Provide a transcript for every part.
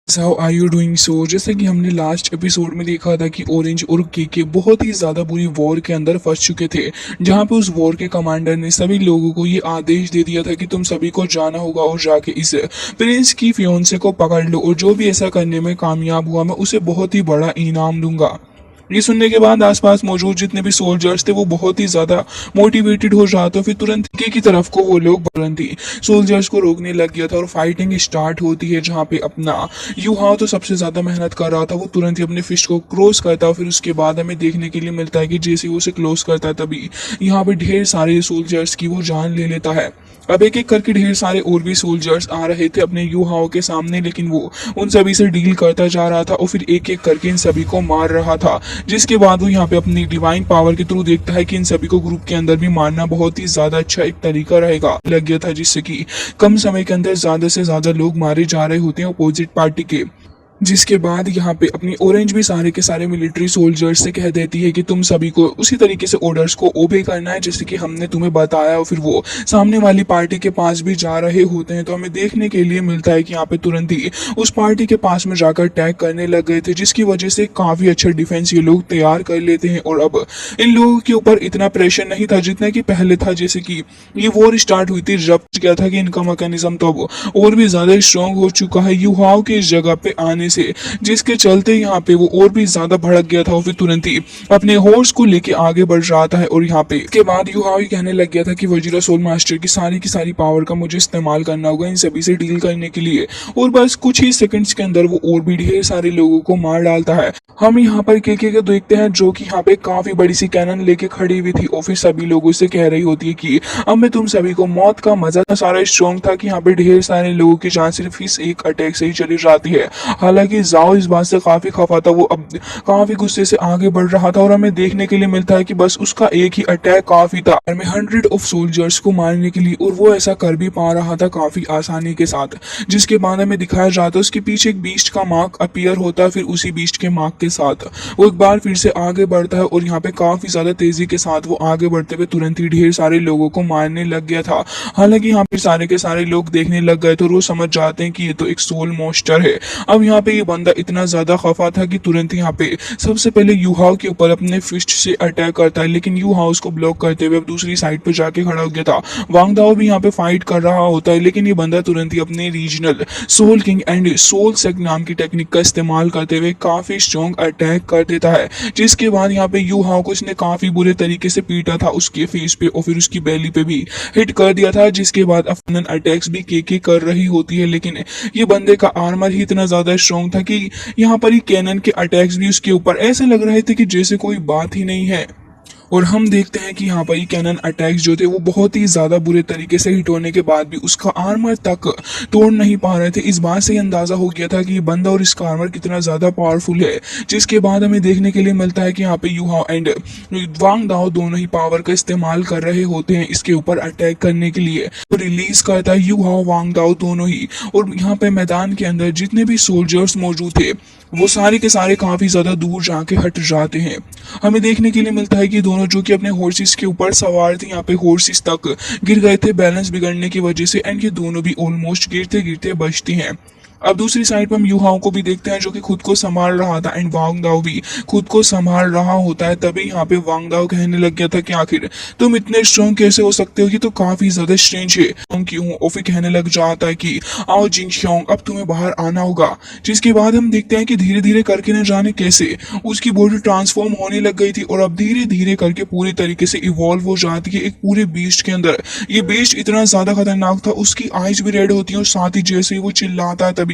How are you doing so. जैसे कि हमने लास्ट एपिसोड में देखा था कि ऑरेंज और केके बहुत ही ज्यादा बुरी वॉर के अंदर फंस चुके थे, जहां पे उस वॉर के कमांडर ने सभी लोगों को ये आदेश दे दिया था कि तुम सभी को जाना होगा और जाके इस प्रिंस की फियोन्से को पकड़ लो, और जो भी ऐसा करने में कामयाब हुआ मैं उसे बहुत ही बड़ा इनाम दूंगा। ये सुनने के बाद आसपास मौजूद जितने भी सोल्जर्स थे वो बहुत ही ज्यादा मोटिवेटेड हो जाते, फिर तुरंत के की तरफ को वो लोग तुरंत ही सोल्जर्स को रोकने लग गया था और फाइटिंग स्टार्ट होती है, जहाँ पे अपना यूहाओ तो सबसे ज्यादा मेहनत कर रहा था। वो तुरंत ही अपने फिस्ट को क्रॉस करता है, फिर उसके बाद हमें देखने के लिए मिलता है कि जैसे वो उसे क्लोज करता है तभी यहाँ पे ढेर सारे सोल्जर्स की वो जान ले लेता है। अब एक एक करके ढेर सारे और भी सोल्जर्स आ रहे थे अपने यूहाओ के सामने, लेकिन वो उन सभी से डील करता जा रहा था और फिर एक एक करके इन सभी को मार रहा था। जिसके बाद वो यहाँ पे अपनी डिवाइन पावर के थ्रू देखता है कि इन सभी को ग्रुप के अंदर भी मारना बहुत ही ज्यादा अच्छा एक तरीका रहेगा लग गया था, जिससे कि कम समय के अंदर ज्यादा से ज्यादा लोग मारे जा रहे होते हैं अपोजिट पार्टी के। जिसके बाद यहाँ पे अपनी ऑरेंज भी सारे के सारे मिलिट्री सोल्जर्स से कह देती है कि तुम सभी को उसी तरीके से ऑर्डर्स को ओबे करना है जैसे कि हमने तुम्हें बताया, और फिर वो सामने वाली पार्टी के पास भी जा रहे होते हैं। तो हमें देखने के लिए मिलता है कि यहाँ पे तुरंत ही उस पार्टी के पास में जाकर अटैक करने लग गए थे, जिसकी वजह से काफी अच्छा डिफेंस ये लोग तैयार कर लेते हैं। और अब इन लोगों के ऊपर इतना प्रेशर नहीं था जितना कि पहले था। जैसे कि ये वॉर स्टार्ट हुई थी, जब क्या था कि इनका मैकेनिज्म तो अब और भी ज्यादा स्ट्रॉन्ग हो चुका है युवाओं के इस जगह पे आने से, जिसके चलते यहाँ पे वो और भी ज्यादा भड़क गया था और फिर तुरंत ही अपने हॉर्स को लेके आगे बढ़ रहा था। और यहाँ पे इसके बाद युहाओ कहने लग गया था कि वजीरा सोल मास्टर की सारी पावर का मुझे इस्तेमाल करना होगा इन सभी से डील करने के लिए, और बस कुछ ही सेकंड्स के अंदर वो और भी ढेर सारे लोगों को मार डालता है। हम यहाँ पर केके को देखते हैं जो कि यहाँ पे काफी बड़ी सी कैनन लेके खड़ी हुई थी और फिर सभी लोगों से कह रही होती है कि अब मैं तुम सभी को मौत का मजा सारा स्ट्रॉन्ग था कि यहाँ पे ढेर सारे लोगों की जान सिर्फ इस एक अटैक से ही चली जाती है। हालांकि जाओ इस बात से काफी खफा था, वो अब काफी गुस्से से आगे बढ़ रहा था और हमें देखने के लिए मिलता है कि बस उसका एक ही अटैक काफी था हमें 100 ऑफ सोल्जर्स को मारने के लिए, और वो ऐसा कर भी पा रहा था काफी आसानी के साथ। जिसके बाद हमें दिखाया जाता है उसके पीछे एक बीस्ट का मार्क अपीयर होता है, फिर उसी बीस्ट के मार्क के साथ वो एक बार फिर से आगे बढ़ता है और यहाँ पे काफी ज्यादा तेजी के साथ वो आगे बढ़ते हुए तुरंत ही ढेर सारे लोगों को मारने लग गया था। हालांकि यहाँ पे सारे के सारे लोग देखने लग गए तो वो समझ जाते हैं कि ये तो एक सोल मॉन्स्टर है। अब यहाँ पे ये बंदा इतना ज्यादा खफा था कि तुरंत यहाँ पे सबसे पहले यूहाओ के ऊपर अपने फिस्ट से अटैक करता है, लेकिन यूहाओ उसको ब्लॉक करते हुए अब दूसरी साइड पर जाके खड़ा हो गया था। वांग दाओ भी यहाँ पे फाइट कर रहा होता है, लेकिन ये बंदा तुरंत ही अपने रीजनल सोल किंग एंड सोल सेक नाम की टेक्निक का इस्तेमाल करते हुए काफी स्ट्रॉन्ग अटैक कर देता है। जिसके बाद यहाँ पे यूहाओ को इसने काफी बुरे तरीके से पीटा था उसके फेस पे और फिर उसकी बैली पे भी हिट कर दिया था। जिसके बाद अफनन अटैक्स भी केके कर रही होती है, लेकिन ये बंदे का आर्मर ही इतना ज्यादा स्ट्रॉन्ग था कि यहाँ पर ही कैनन के अटैक्स भी उसके ऊपर ऐसे लग रहे थे कि जैसे कोई बात ही नहीं है। और हम देखते हैं कि यहाँ पर कैनन अटैक्स जो थे वो बहुत ही ज्यादा बुरे तरीके से हिट होने के बाद भी उसका आर्मर तक तोड़ नहीं पा रहे थे। इस बात से ही अंदाजा हो गया था कि ये बंदा और इसका आर्मर कितना ज्यादा पावरफुल है। जिसके बाद हमें देखने के लिए मिलता है कि यहाँ पे यूहाओ एंड वांग दाओ दोनों ही पावर का इस्तेमाल कर रहे होते हैं इसके ऊपर अटैक करने के लिए। तो रिलीज करता है यूहाओ वांग दाओ दोनों ही, और यहाँ पे मैदान के अंदर जितने भी सोल्जर्स मौजूद थे वो सारे के सारे काफी ज्यादा दूर जाके हट जाते हैं। हमें देखने के लिए मिलता है कि दोनों जो कि अपने हॉर्सेस के ऊपर सवार थे यहाँ पे हॉर्सेस तक गिर गए थे बैलेंस बिगड़ने की वजह से, एंड ये दोनों भी ऑलमोस्ट गिरते गिरते बचते हैं। अब दूसरी साइड पर हम यूहाओ को भी देखते हैं जो कि खुद को संभाल रहा था एंड वांग दाओ भी खुद को संभाल रहा होता है। तभी यहाँ पे वांग दाओ कहने लग गया था कि आखिर तुम इतने स्ट्रॉन्ग कैसे हो सकते हो, कि तो काफी ज्यादा स्ट्रेंज है क्यों। और फिर कहने लग जाता है कि आओ जिंगशोंग अब तुम्हें बाहर आना होगा। जिसके बाद हम देखते हैं कि धीरे धीरे करके न जाने कैसे उसकी बॉडी ट्रांसफॉर्म होने लग गई थी और अब धीरे धीरे करके पूरी तरीके से इवॉल्व हो जाती है एक पूरे बीस्ट के अंदर। ये बीस्ट इतना ज्यादा खतरनाक था, उसकी आईज भी रेड होती है और साथ ही जैसे ही वो चिल्लाता है तभी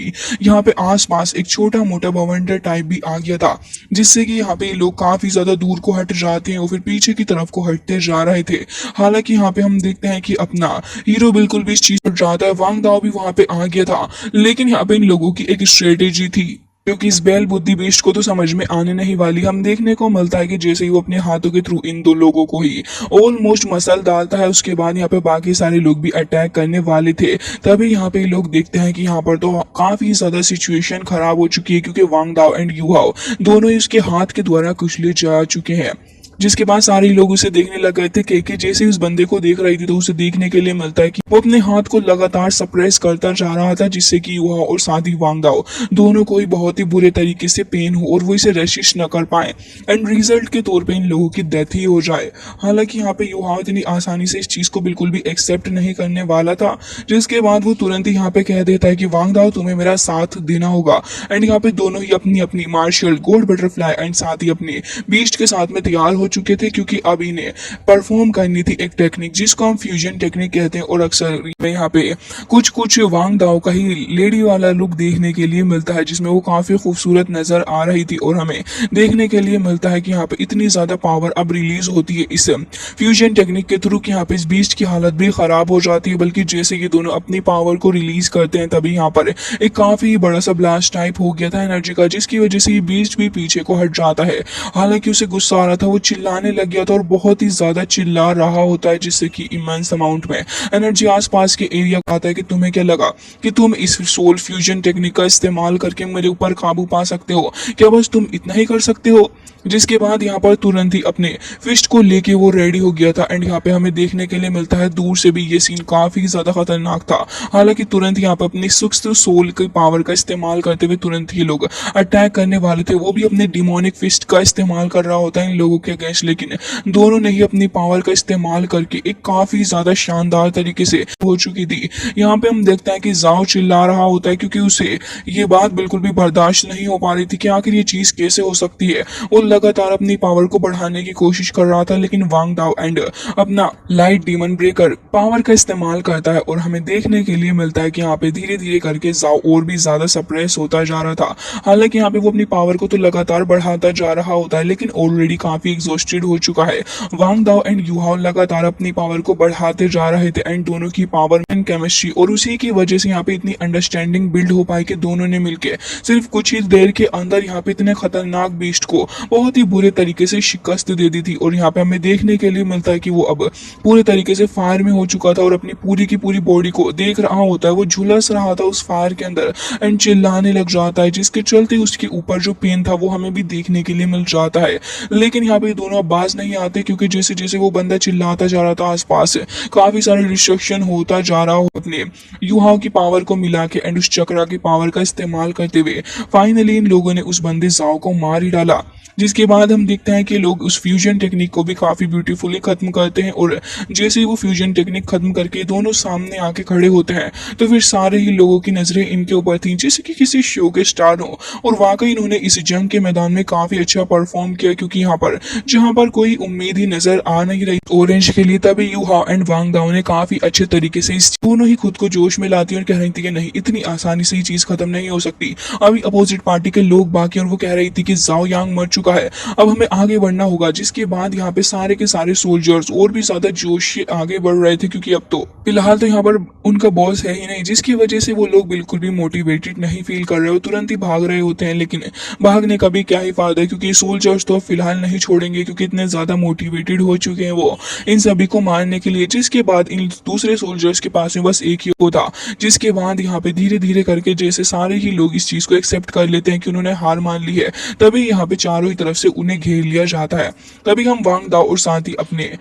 यहाँ पे आसपास एक छोटा मोटा बवंडर टाइप भी आ गया था, जिससे कि यहाँ पे लोग काफी ज्यादा दूर को हट जाते हैं और फिर पीछे की तरफ को हटते जा रहे थे। हालांकि यहाँ पे हम देखते हैं कि अपना हीरो बिल्कुल भी इस चीज पर जाता है। वांग दाओ भी वहां पे आ गया था, लेकिन यहाँ पे इन लोगों की एक स्ट्रेटेजी थी क्योंकि इस बैल बुद्धि बेस्ट को तो समझ में आने नहीं वाली। हम देखने को मिलता है कि जैसे ही वो अपने हाथों के थ्रू इन दो लोगों को ही ऑलमोस्ट मसल डालता है, उसके बाद यहाँ पे बाकी सारे लोग भी अटैक करने वाले थे। तभी यहाँ पे लोग देखते हैं कि यहाँ पर तो काफी ज्यादा सिचुएशन खराब हो चुकी है क्योंकि वांग दाओ एंड यूहाओ दोनों ही उसके हाथ के द्वारा कुचले जा चुके हैं। जिसके बाद सारे लोग उसे देखने लग गए थे। केके जैसे ही उस बंदे को देख रही थी तो उसे देखने के लिए मिलता है कि वो अपने हाथ को लगातार सप्रेस करता जा रहा था, जिससे कि युहा और साथ ही वांग दाओ दोनों को ही बहुत ही बुरे तरीके से पेन हो और वो इसे रेसिस्ट न कर पाए एंड रिजल्ट के तौर पे इन लोगों की डेथ ही हो जाए। हालांकि यहाँ पे युहा इतनी आसानी से इस चीज को बिल्कुल भी एक्सेप्ट नहीं करने वाला था, जिसके बाद वो तुरंत ही यहाँ पे कह देता है कि वांग दाओ तुम्हें मेरा साथ देना होगा एंड यहाँ पे दोनों ही अपनी अपनी मार्शल गोल्ड बटरफ्लाई एंड साथ ही अपने बीस्ट के साथ में तैयार हो चुके थे, क्योंकि अब इन्हें परफॉर्म करनी थी एक टेक्निक जिसको हम फ्यूजन टेक्निक कहते हैं। और अक्सर यहाँ पे कुछ कुछ वांग दाओ का ही लेडी वाला लुक देखने के लिए मिलता है, जिसमें वो काफी खूबसूरत नजर आ रही थी और हमें देखने के लिए मिलता है कि यहाँ पे इतनी ज्यादा पावर अब रिलीज होती है इस फ्यूजन टेक्निक के थ्रू कि यहाँ पे इस बीस्ट की हालत भी खराब हो जाती है। बल्कि जैसे कि दोनों अपनी पावर को रिलीज करते हैं तभी यहाँ पर एक काफी बड़ा सा ब्लास्ट टाइप हो गया था एनर्जी का, जिसकी वजह से ये बीस्ट भी पीछे को हट जाता है। हालांकि उसे गुस्सा आ रहा था, वो चिल्लाने लग गया था और बहुत ही ज्यादा चिल्ला रहा होता है, जिससे कि इमेंस अमाउंट में एनर्जी आसपास के एरिया का आता है। कि तुम्हें क्या लगा कि तुम इस सोल फ्यूजन टेक्निक का इस्तेमाल करके मेरे ऊपर काबू पा सकते हो? क्या बस तुम इतना ही कर सकते हो? जिसके बाद यहाँ पर तुरंत ही अपने फिस्ट को लेके वो रेडी हो गया था एंड यहाँ पे हमें देखने के लिए मिलता है दूर से भी ये सीन काफी ज्यादा खतरनाक था। हालांकि तुरंत यहाँ पे अपनी सूक्ष्म सोल की पावर का इस्तेमाल करते हुए तुरंत ही लोग अटैक करने वाले थे। वो भी अपने डिमोनिक फिस्ट का इस्तेमाल कर रहा होता है इन लोगों के अगेंस्ट, लेकिन दोनों ने ही अपनी पावर का इस्तेमाल करके एक काफी ज्यादा शानदार तरीके से हो चुकी थी। यहाँ पे हम देखते हैं कि जाओ चिल्ला रहा होता है, क्योंकि उसे ये बात बिल्कुल भी बर्दाश्त नहीं हो पा रही थी कि आखिर ये चीज कैसे हो सकती है। वो लगातार अपनी पावर को बढ़ाने की कोशिश कर रहा था, लेकिन वांग दाओ एंड अपना लाइट डीमन ब्रेकर पावर का इस्तेमाल करता है और हमें देखने के लिए मिलता है कि यहाँ पे धीरे धीरे करके जाओ और भी ज्यादा सप्रेस होता जा रहा था। हालांकि यहाँ पे वो अपनी पावर को तो लगातार बढ़ाता जा रहा होता है, लेकिन ऑलरेडी काफी एग्जॉस्टेड हो चुका है। वांग दाओ एंड युहाओ लगातार अपनी पावर को बढ़ाते जा रहे थे एंड दोनों की पावर एंड केमिस्ट्री और उसी की वजह से यहाँ पे इतनी अंडरस्टैंडिंग बिल्ड हो पाई कि दोनों ने मिलकर सिर्फ कुछ ही देर के अंदर यहाँ पे इतने खतरनाक बीस्ट को बहुत ही बुरे तरीके से शिकस्त दे दी थी। और यहाँ पे हमें देखने के लिए मिलता है कि वो अब पूरे तरीके से फायर में हो चुका था और अपनी पूरी की पूरी बॉडी को देख रहा होता है। वो झुलस रहा था उस फायर के अंदर एंड चिल्लाने लग जाता है, जिसके चलते उसके ऊपर जो पेन था वो हमें भी देखने के लिए मिल जाता है। लेकिन यहाँ पे दोनों अब बाज नहीं आते, क्योंकि जैसे जैसे वो बंदा चिल्लाता जा रहा था आसपास काफी सारा डिस्ट्रक्शन होता जा रहा हो। अपने युहाओं की पावर को मिला के एंड उस चक्रा की पावर का इस्तेमाल करते हुए फाइनली इन लोगों ने उस बंदे जाओ को मार ही डाला। जिसके बाद हम देखते हैं कि लोग उस फ्यूजन टेक्निक को भी काफी ब्यूटीफुली खत्म करते हैं और जैसे ही वो फ्यूजन टेक्निक खत्म करके दोनों सामने आके खड़े होते हैं तो फिर सारे ही लोगों की नजरें इनके ऊपर थी, जैसे कि किसी शो के स्टार हो। और वाकई इन्होंने इस जंग के मैदान में काफी अच्छा परफॉर्म किया, क्योंकि यहाँ पर जहां पर कोई उम्मीद ही नजर आ नहीं रही ऑरेंज के लिए, तभी युहा एंड वांग दाओ ने काफी अच्छे तरीके से इस दोनों ही खुद को जोश में लाती और कह रही थी कि नहीं, इतनी आसानी से ही चीज खत्म नहीं हो सकती। अभी अपोजिट पार्टी के लोग बाकी और वो कह रही थी कि जाओ यांग मर चुका है, अब हमें आगे बढ़ना होगा। जिसके बाद यहाँ पे सारे के सारे सोल्जर्स और भी ज्यादा जोश से आगे बढ़ रहे थे, क्योंकि अब तो फिलहाल तो यहाँ पर उनका बॉस है ही नहीं, जिसकी वजह से वो लोग बिल्कुल भी मोटिवेटेड नहीं फील कर रहे हो, तुरंत ही भाग रहे होते हैं। लेकिन भागने का भी क्या ही फायदा है, क्योंकि सोल्जर्स तो फिलहाल नहीं छोड़ेंगे, क्योंकि इतने ज्यादा मोटिवेटेड हो चुके हैं वो इन सभी को मारने के लिए। जिसके बाद इन दूसरे सोल्जर्स के पास में बस एक ही होता, जिसके बाद यहाँ पे धीरे धीरे करके जैसे सारे ही लोग इस चीज को एक्सेप्ट कर लेते हैं कि उन्होंने हार मान ली है, तभी यहाँ पे चारों ही तरफ से उन्हें घेर लिया जाता है। तभी हम वांग दाओ और साथ ही अपने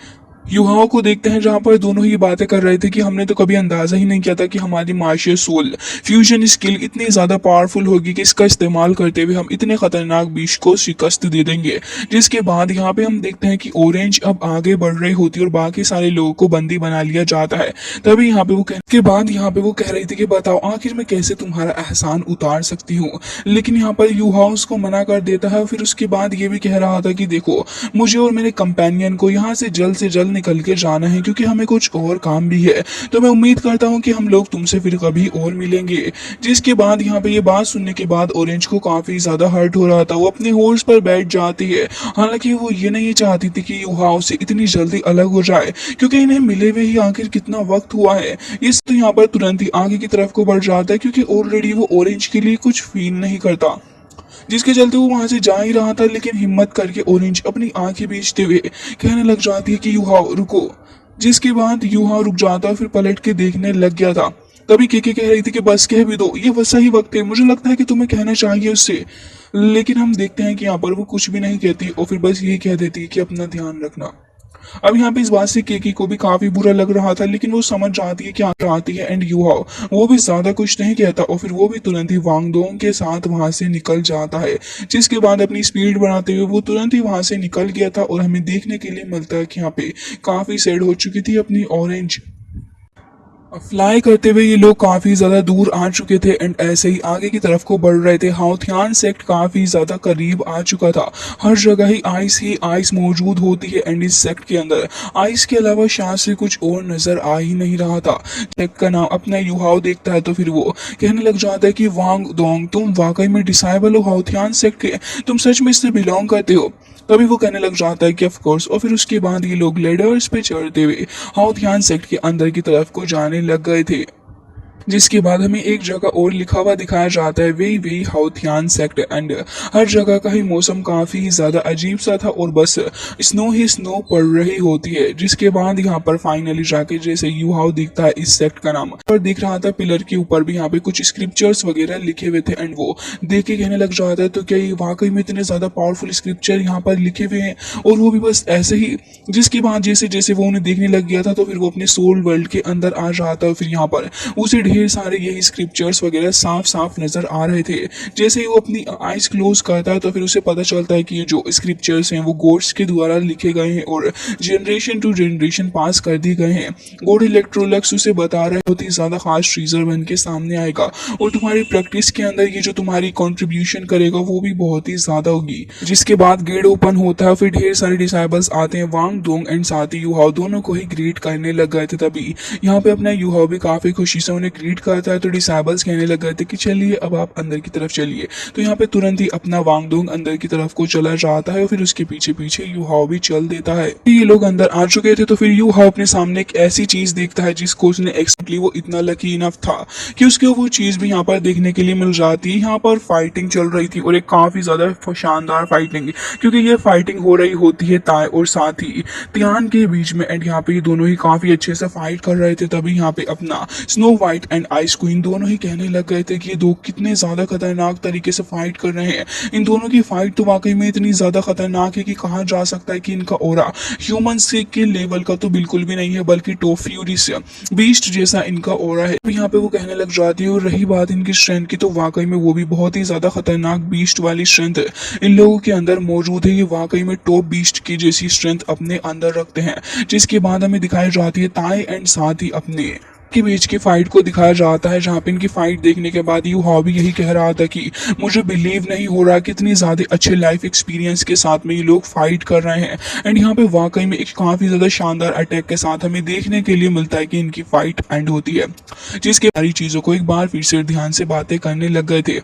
युवाओं को देखते हैं, जहां पर दोनों ही बातें कर रहे थे कि हमने तो कभी अंदाजा ही नहीं किया था कि हमारी मार्शियल सोल फ्यूजन स्किल इतनी ज्यादा पावरफुल होगी कि इसका इस्तेमाल करते हुए हम इतने खतरनाक बीच को शिकस्त दे देंगे। जिसके बाद यहाँ पे हम देखते हैं कि ऑरेंज अब आगे बढ़ रही होती है और बाकी सारे लोगों को बंदी बना लिया जाता है। तभी यहाँ पे वो कह रही थी कि बताओ आखिर मैं कैसे तुम्हारा एहसान उतार सकती हूँ। लेकिन यहाँ पर युवा उसको मना कर देता है। फिर उसके बाद ये भी कह रहा था कि देखो, मुझे और मेरे कंपेनियन को यहाँ से जल्द निकल के जाना है, क्योंकि हमें कुछ और काम भी है। तो मैं उम्मीद करता हूँ कि हम लोग तुमसे फिर कभी और मिलेंगे। जिसके बाद यहाँ पे ये बात सुनने के बाद ऑरेंज को काफी ज्यादा हर्ट हो रहा था। वो अपने हॉर्स पर बैठ जाती है। हालांकि वो ये नहीं चाहती थी कि युहाओं से इतनी जल्दी अलग हो जाए, क्योंकि इन्हें मिले हुए ही आखिर कितना वक्त हुआ है। इस तो यहाँ पर तुरंत ही आगे की तरफ को बढ़ जाता है, क्योंकि ऑलरेडी वो ऑरेंज के लिए कुछ फील नहीं करता, जिसके चलते वो वहां से जा ही रहा था। लेकिन हिम्मत करके ऑरेंज अपनी आंखें बीचते हुए कहने लग जाती है कि युहाओ रुको। जिसके बाद युहाओ रुक जाता, फिर पलट के देखने लग गया था। तभी केके कह रही थी कि बस कह भी दो, ये वैसा ही वक्त है, मुझे लगता है कि तुम्हें कहना चाहिए उससे। लेकिन हम देखते हैं कि यहाँ पर वो कुछ भी नहीं कहती और फिर बस यही कह देती है कि अपना ध्यान रखना। अब यहाँ पे इस बात से केकी को भी काफी बुरा लग रहा था, लेकिन वो समझ जाती है कि आती है एंड यूहाओ वो भी ज्यादा कुछ नहीं कहता और फिर वो भी तुरंत ही वांगडोंग के साथ वहां से निकल जाता है। जिसके बाद अपनी स्पीड बढ़ाते हुए वो तुरंत ही वहां से निकल गया था और हमें देखने के लिए मिलता है कि यहाँ पे काफी सैड हो चुकी थी अपनी ऑरेंज। फ्लाई करते हुए ये लोग काफी ज्यादा दूर आ चुके थे एंड ऐसे ही आगे की तरफ को बढ़ रहे थे। हाउथियान सेक्ट काफी ज्यादा करीब आ चुका था। हर जगह ही आइस मौजूद होती है एंड इस सेक्ट के अंदर आइस के अलावा शायद से कुछ और नजर आ ही नहीं रहा था। सेक्ट का नाम अपना यूहाओ देखता है तो फिर वो कहने लग जाता है कि वांग दोंग तुम वाकई में डिसाइबल हो हाउथियान सेक्ट के, तुम सच में इससे बिलोंग करते हो। तभी वो कहने लग जाता है कि ऑफ कोर्स और फिर उसके बाद ये लोग लेडर्स पे चढ़ते हुए हाउथियान सेक्ट के अंदर की तरफ को जाने लग गए थे। जिसके बाद हमें एक जगह और लिखा हुआ दिखाया जाता है वे वे हाउथियान सेक्ट एंड हर जगह का ही मौसम काफी ज्यादा अजीब सा था और बस स्नो ही स्नो पड़ रही होती है। जिसके बाद यहाँ पर फाइनली जाके जैसे यूहाओ दिखता है इस सेक्ट का नाम पर दिख रहा था पिलर के ऊपर भी यहाँ पे कुछ स्क्रिप्चर्स वगैरह लिखे हुए थे एंड वो देख के कहने लग जाता है तो क्या ये वाकई में इतने ज्यादा पावरफुल स्क्रिप्चर यहाँ पर लिखे हुए हैं और वो भी बस ऐसे ही। जिसके बाद जैसे जैसे वो उन्हें देखने लग गया था तो फिर वो अपने सोल वर्ल्ड के अंदर आ रहा था। फिर यहाँ पर उसे ढेर सारे यही स्क्रिप्चर्स वगैरह साफ साफ नजर आ रहे थे। जैसे ही वो अपनी आईज क्लोज करता है तो फिर उसे पता चलता है कि ये जो स्क्रिप्चर्स हैं वो गोड्स के द्वारा लिखे गए हैं और जनरेशन टू जनरेशन पास कर दिए गए हैं। गॉड इलेक्ट्रोलक्स उसे बता रहे बहुत ही ज्यादा खास ट्रीजर बन के सामने आएगा और तुम्हारी प्रैक्टिस के अंदर ये जो तुम्हारी कॉन्ट्रीब्यूशन करेगा वो भी बहुत ही ज्यादा होगी। जिसके बाद गेट ओपन होता है फिर ढेर सारे डिसाइबल्स आते हैं। वांग दोंग एंड साथ ही यूहाओ दोनों को ही ग्रीट करने लग गए थे। तभी यहाँ पे अपना यूहाओ भी काफी खुशी से उन्हें ग्रीट करता है तो डिसाइबल्स कहने लग गए थे कि चलिए अब आप अंदर की तरफ चलिए। तो यहाँ पे तुरंत ही अपना वांगडोंग अंदर की तरफ को चला जाता है और फिर उसके पीछे पीछे यूहाओ भी चल देता है। ये लोग अंदर आ चुके थे तो फिर यूहाओ अपने सामने एक ऐसी चीज देखता है जिसको उसने एक्सपेक्टली वो इतना लकी इनफ था कि उसको वो चीज भी यहाँ पर देखने के लिए मिल जाती है। यहाँ पर फाइटिंग चल रही थी और एक काफी ज्यादा शानदार फाइटिंग, क्योंकि ये फाइटिंग हो रही होती है ताय और साथ ही तियान के बीच में एंड यहाँ पे ये दोनों ही काफी अच्छे से फाइट कर रहे थे। तभी यहाँ पे अपना snow white and ice queen दोनों ही कहने लग गए थे कि ये दो कितने ज्यादा खतरनाक तरीके से फाइट कर रहे हैं। इन दोनों की फाइट तो वाकई में इतनी ज्यादा खतरनाक है कि कहा जा सकता है कि इनका ऑरा ह्यूमन से के लेवल का तो बिल्कुल भी नहीं है बल्कि टॉप फ्यूरियस बीस्ट जैसा इनका ऑरा है। यहाँ पे वो कहने लग जाती है और रही बात इनकी स्ट्रेंथ की तो वाकई में वो भी बहुत ही ज्यादा खतरनाक बीस्ट वाली स्ट्रेंथ इन लोगों के अंदर मौजूद है। ये वाकई में टॉप बीस्ट की जैसी स्ट्रेंथ अपने अंदर रखते हैं। जिसके बाद हमें दिखाई जाती है ताई एंड साथ ही अपने के बीच की फाइट को दिखाया जाता है, जहाँ पे इनकी फाइट देखने के बाद यूहाओ भी यही कह रहा था कि मुझे बिलीव नहीं हो रहा कि इतनी ज्यादा अच्छे लाइफ एक्सपीरियंस के साथ में ये लोग फाइट कर रहे हैं। एंड यहाँ पे वाकई में एक काफी ज्यादा शानदार अटैक के साथ हमें देखने के लिए मिलता है कि इनकी फाइट एंड होती है। जिसके सारी चीजों को एक बार फिर से ध्यान से बातें करने लग गए थे।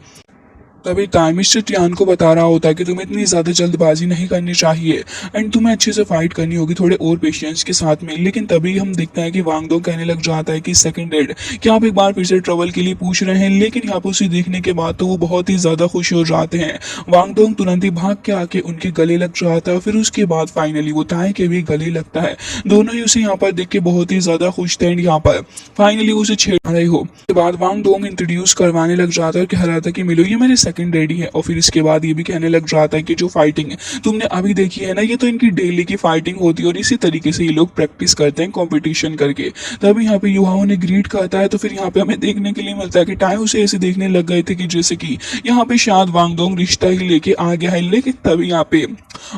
तभी टाइमिस्टर टियान को बता रहा होता है कि तुम्हें इतनी ज्यादा जल्दबाजी नहीं करनी चाहिए एंड तुम्हें अच्छे से फाइट करनी होगी थोड़े और पेशेंस के साथ में। लेकिन तभी हम देखते हैं कि वांगडोंग कहने लग जाता है कि सेकंड डेड क्या आप एक बार फिर से ट्रबल के लिए पूछ रहे हैं। लेकिन यहाँ पर उसे देखने के बाद तो वो बहुत ही ज्यादा खुश हो जाते हैं। वांगडोंग तुरंत ही भाग के आके उनके गले लग जाता है। फिर उसके बाद फाइनली वो ताई के भी गले लगता है। दोनों ही उसे यहाँ पर देख के बहुत ही ज्यादा खुश थे एंड यहाँ पर फाइनली उसे छेड़ रहे हो। उसके बाद वांगडोंग इंट्रोड्यूस करवाने लग जाता है और कह रहा था कि मिलो ये मेरे सेकंड डैडी है। और फिर इसके बाद ये भी कहने लग जाता है कि जो फाइटिंग तुमने अभी देखी है ना ये तो इनकी डेली की फाइटिंग होती है और इसी तरीके से ये लोग प्रैक्टिस करते हैं कंपटीशन करके। तभी यहाँ पे युवाओं ने ग्रीट करता है तो फिर यहाँ पे हमें देखने के लिए मिलता है कि टाई उसे ऐसे देखने लग गए थे कि जैसे कि यहाँ पे शायद वांगडोंग रिश्ता ही लेके आ गया है। लेकिन तभी यहाँ पे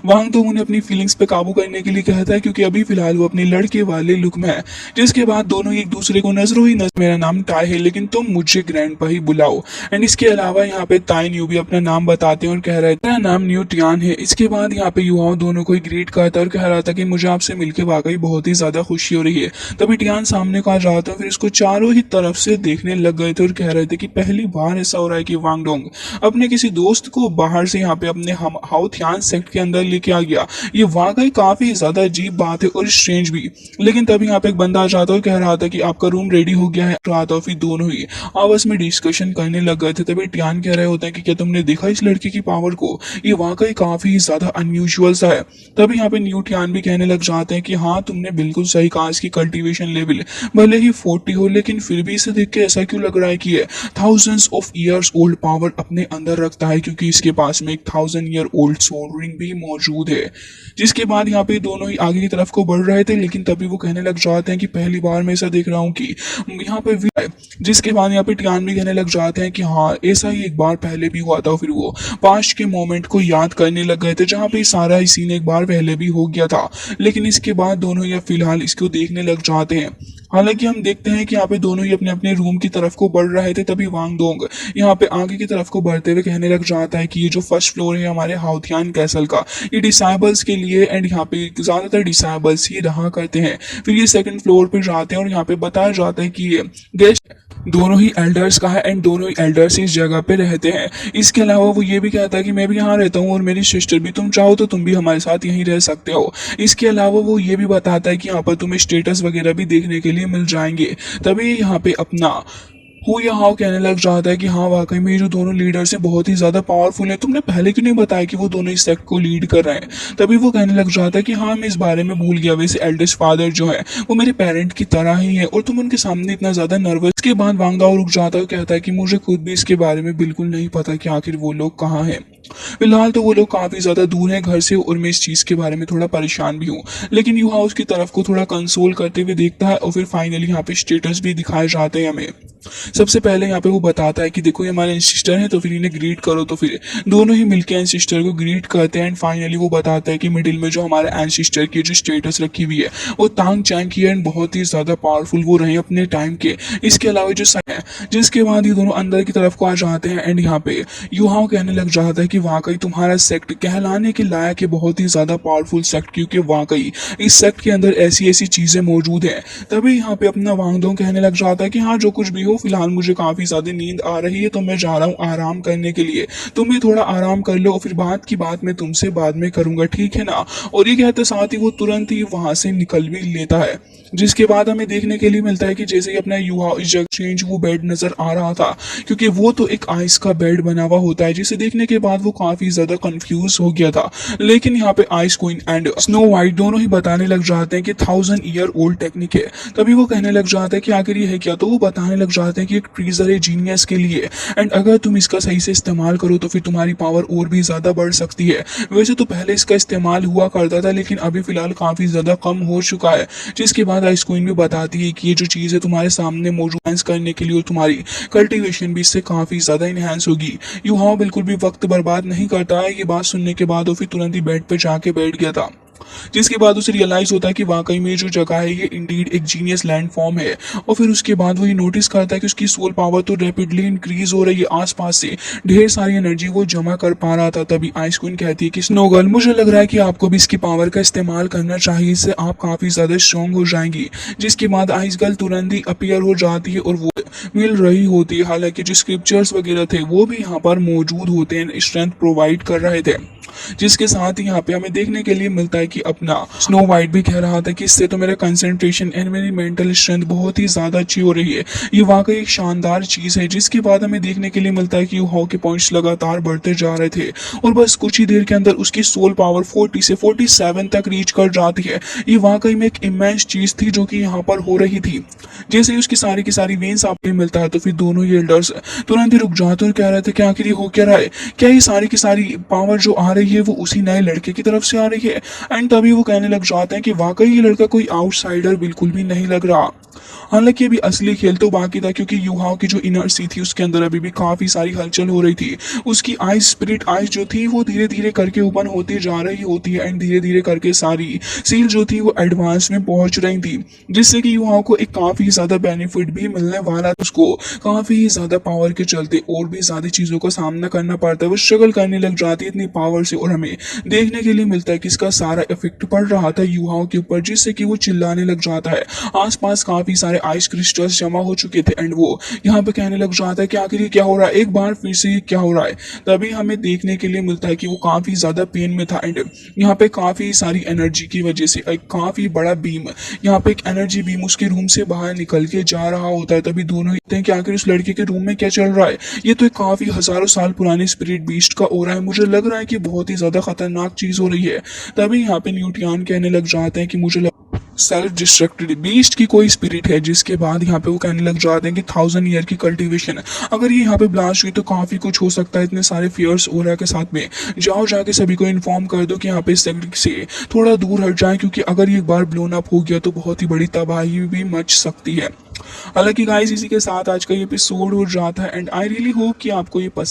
वांगडोंग उन्हें अपनी फीलिंग्स पे काबू करने के लिए कहता है क्योंकि अभी फिलहाल वो अपने लड़के वाले लुक में है। जिसके बाद दोनों एक दूसरे को नजरों ही नजर मेरा नाम टाई है लेकिन तुम मुझे ग्रैंडपा ही बुलाओ। एंड इसके अलावा यहाँ पे ताई न्यू भी अपना नाम बताते हैं और कह रहे थे मेरा नाम न्यू टियान है। इसके बाद यहाँ पे युवाओं दोनों को ग्रीट करता है और कह रहा था कि मुझे आपसे मिलकर वाकई बहुत ही ज्यादा खुशी हो रही है। तभी टियान सामने को आ रहा था फिर इसको चारों ही तरफ से देखने लग गए थे और कह रहे थे कि पहली बार ऐसा हो रहा है कि वांगडोंग अपने किसी दोस्त को बाहर से यहाँ पे अपने हाउथियान सेक्ट के अंदर अंदर लेके आ गया। ये वाकई काफी ज्यादा अजीब बात है और स्ट्रेंज भी। लेकिन तभी यहाँ पे एक बंदा आ जाता है और कह रहा था कि आपका रूम रेडी हो गया है। रहा था फिर दोनों ही आपस में डिस्कशन करने लग गए थे। तभी टियान कह रहे होते हैं कि क्या तुमने देखा इस लड़के की पावर को, ये वाकई काफी ज्यादा अनयूजुअल सा है। तभी यहाँ पे न्यू टियान भी कहने लग जाते हैं कि हाँ तुमने बिल्कुल सही कहा, इसकी कल्टीवेशन लेवल भले ही 40 हो लेकिन फिर भी इसे देख के ऐसा क्यों लग रहा है कि ये thousands of years old power अपने अंदर रखता है, क्योंकि इसके पास में एक 1000 ईयर ओल्ड सोल रिंग भी मौजूद है। जिसके बाद यहाँ पे दोनों ही आगे की तरफ को बढ़ रहे थे, लेकिन तभी वो कहने लग जाते हैं कि पहली बार मैं ऐसा देख रहा हूँ कि यहाँ पे है। जिसके बाद यहाँ पे टियान भी कहने लग जाते हैं कि हाँ ऐसा ही एक बार पहले भी हुआ था। फिर वो पास्ट के मोमेंट को याद करने लग गए थे जहाँ पे सारा ही सीन एक बार पहले भी हो गया था। लेकिन इसके बाद दोनों ही फिलहाल इसको देखने लग जाते हैं। हालांकि हम देखते हैं कि यहाँ पे दोनों ही अपने अपने रूम की तरफ को बढ़ रहे थे। तभी वांग डोंग यहाँ पे आगे की तरफ को बढ़ते हुए कहने लग जाता है कि ये जो फर्स्ट फ्लोर है हमारे हाउथियान कैसल का, ये डिसाइबल्स के लिए एंड यहाँ पे ज्यादातर डिसाइबल्स ही रहा करते हैं। फिर ये सेकंड फ्लोर पे जाते हैं और यहाँ पे बताया जाता है कि ये गेस्ट दोनों ही एल्डर्स का है एंड दोनों ही एल्डर्स इस जगह पे रहते हैं। इसके अलावा वो ये भी कहता है कि मैं भी यहाँ रहता हूँ और मेरी सिस्टर भी, तुम चाहो तो तुम भी हमारे साथ यहीं रह सकते हो। इसके अलावा वो ये भी बताता है कि यहाँ पर तुम्हें स्टेटस वगैरह भी देखने के लिए मिल जाएंगे। तभी यहाँ पे अपना हो या हाउ कहने लग जाता है कि हाँ वाकई में ये जो दोनों लीडर्स हैं बहुत ही ज्यादा पावरफुल है, तुमने पहले क्यों नहीं बताया कि वो दोनों इस सेक्ट को लीड कर रहे हैं। तभी वो कहने लग जाता है कि हाँ मैं इस बारे में भूल गया, वैसे एल्डेस्ट फादर जो है वो मेरे पेरेंट की तरह ही है और तुम उनके सामने इतना ज्यादा नर्वस। इसके बाद वांग दाओ रुक जाता है और कहता है कि मुझे खुद भी इसके बारे में बिल्कुल नहीं पता कि आखिर वो लोग कहाँ हैं। फिलहाल तो वो लोग काफी ज्यादा दूर हैं घर से और मैं इस चीज के बारे में थोड़ा परेशान भी हूँ। लेकिन यू हाउस की तरफ को थोड़ा कंसोल करते हुए देखता है और फिर फाइनली यहाँ पे स्टेटस भी दिखाए जाते हैं हमें। सबसे पहले यहाँ पे वो बताता है कि देखो ये हमारे सिस्टर हैं तो फिर इन्हें ग्रीट करो। तो फिर दोनों ही मिलकर एंसिस्टर को ग्रीट करते हैं एंड फाइनली वो बताता है कि मिडिल में जो हमारे एंसिस्टर की जो स्टेटस रखी हुई है वो तांग चैंग की है एंड बहुत ही ज्यादा पावरफुल वो रहे अपने टाइम के। इसके अलावा जो है जिसके बाद ये दोनों अंदर की तरफ को आ जाते हैं एंड यहाँ पे युहाओ कहने लग जाता है कि वाकई तुम्हारा सेक्ट कहलाने के लायक है, बहुत ही ज्यादा पावरफुल सेक्ट, क्योंकि वाकई इस सेक्ट के अंदर ऐसी ऐसी चीजें मौजूद हैं। तभी यहाँ पे अपना वांगडोंग कहने लग जाता है कि हाँ जो कुछ भी हो फिलहाल मुझे काफी ज्यादा नींद आ रही है तो मैं जा रहा हूँ आराम करने के लिए, तुम भी थोड़ा आराम कर लो और फिर बात की बात मैं तुमसे बाद में करूंगा, ठीक है ना। और ये कहते साथ ही वो तुरंत ही वहां से निकल भी लेता है। जिसके बाद हमें देखने के लिए मिलता है कि जैसे ही अपना युवा इस जगह चेंज वो बेड नजर आ रहा था, क्योंकि वो तो एक आइस का बेड बना हुआ होता है, जिसे देखने के बाद वो काफी ज्यादा कंफ्यूज हो गया था। लेकिन यहाँ पे ice queen and snow white दोनों ही बताने लग जाते हैं कि 1000 ईयर ओल्ड टेक्निक है। तभी वो कहने लग जाता है कि आखिर ये है क्या, तो वो बताने लग जाते हैं कि एक ट्रीजर है जीनियस के लिए एंड अगर तुम इसका सही से इस्तेमाल करो तो फिर तुम्हारी पावर और भी ज्यादा बढ़ सकती है। वैसे तो पहले इसका इस्तेमाल हुआ करता था लेकिन अभी फिलहाल काफी ज्यादा कम हो चुका है। जिसके बाद आइस क्वीन भी बताती है कि ये जो चीज है तुम्हारे सामने मौजूद करने के लिए और तुम्हारी कल्टीवेशन भी इससे काफी ज्यादा इनहेंस होगी। युहाओ बिल्कुल भी वक्त बर्बाद नहीं करता है। ये बात सुनने के बाद वो फिर तुरंत ही बेड पे जाके बैठ गया था। जिसके बाद उसे रियलाइज होता है कि वाकई में जो जगह है ये इंडीड एक जीनियस लैंडफॉर्म है। और फिर उसके बाद वो ये नोटिस करता है कि उसकी सोल पावर तो रैपिडली इंक्रीज हो रही है, आसपास से ढेर सारी एनर्जी वो जमा कर पा रहा था। तभी आइस क्वीन कहती है कि स्नोगर्ल मुझे लग रहा है कि आपको भी इसकी पावर का इस्तेमाल करना चाहिए, इससे आप काफी ज्यादा स्ट्रॉन्ग हो जाएंगी। जिसके बाद आइस गर्ल तुरंत ही अपीयर हो जाती है और वो मिल रही होती है। हालांकि जो स्क्रिप्चर्स वगैरह थे वो भी यहाँ पर मौजूद होते हैं, स्ट्रेंथ प्रोवाइड कर रहे थे। जिसके साथ ही यहाँ पे हमें देखने के लिए मिलता है कि अपना स्नो वाइट भी कह रहा था कि इससे तो मेरा कंसंट्रेशन एंड मेरी मेंटल स्ट्रेंथ बहुत ही ज्यादा अच्छी हो रही है, ये वाकई एक शानदार चीज है। जिसके बाद हमें देखने के लिए मिलता है कि युहाओ के पॉइंट्स लगातार बढ़ते जा रहे थे और बस कुछ ही देर के अंदर उसकी सोल पावर 40 से 47 तक रीच कर जाती है। ये वाकई में एक इमेंस चीज थी जो कि यहाँ पर हो रही थी। जैसे ही उसकी सारी की सारी वेन्स आपको मिलता है तो फिर दोनों ही एल्डर्स तुरंत ही रुक जाते और कह रहे थे कि आखिर ये हो क्या रहा है, क्या ये सारी की सारी पावर जो आ रही है वो उसी नए लड़के की तरफ से आ रही है। एंड तभी वो कहने लग जाते हैं कि वाकई ये लड़का कोई आउटसाइडर बिल्कुल भी नहीं लग रहा। हालांकि अभी असली खेल तो बाकी था, क्योंकि युहाओ की जो इनर्सी थी उसके अंदर अभी भी काफी सारी हलचल हो रही थी। उसकी आइस स्पिरिट आइस जो थी वो धीरे धीरे करके ओपन होती जा रही होती है एंड धीरे धीरे करके सारी सील जो थी वो एडवांस में पहुंच रही थी, जिससे कि युहाओ को एक काफी ज्यादा बेनिफिट भी मिलने वाला। उसको काफी ज्यादा पावर के चलते और भी ज्यादा चीजों का सामना करना पड़ता है, वो स्ट्रगल करने लग जाती है इतनी पावर से, और हमें देखने के लिए मिलता है कि इसका सारा इफेक्ट पड़ रहा था युवाओं के ऊपर, जिससे कि वो चिल्लाने लग जाता है। आसपास काफी सारे आइस क्रिस्टल्स जमा हो चुके थे एंड वो यहाँ पे कहने लग जाता है कि आखिर ये क्या हो रहा है, एक बार फिर से ये क्या हो रहा है। तभी हमें देखने के लिए मिलता है कि वो काफी ज्यादा पेन में था एंड यहाँ पे काफी सारी एनर्जी की वजह से एक काफी बड़ा बीम, यहाँ पे एक एनर्जी बीम उसके रूम से बाहर निकल के जा रहा होता है। तभी दोनों कहते हैं कि आखिर उस लड़के के रूम में क्या चल रहा है, ये तो एक काफी हजारों साल पुरानी स्पिरिट बीस्ट का हो रहा है, मुझे लग रहा है कि बहुत ही ज्यादा खतरनाक चीज हो रही है। तभी यहाँ पे न्यूटियान कहने लग जाते हैं कि मुझे सेल्फ डिस्ट्रक्टेड बीस्ट की कोई स्पिरिट है, जिसके बाद यहाँ पे वो कहने लग जाते हैं कि 1000 ईयर की कल्टीवेशन, अगर ये यहाँ पे ब्लास्ट हुई तो काफी कुछ हो सकता है इतने सारे फियर्स ओरा के साथ में। जाओ जाके सभी को इन्फॉर्म कर दो कि यहाँ पे से थोड़ा दूर हट जाए, क्योंकि अगर ये एक बार ब्लोन अप हो गया तो बहुत ही बड़ी तबाही भी मच सकती है। हालांकि गाइस इसी के साथ आज का ये एपिसोड हो जाता है एंड आई रियली होप कि आपको ये पसंद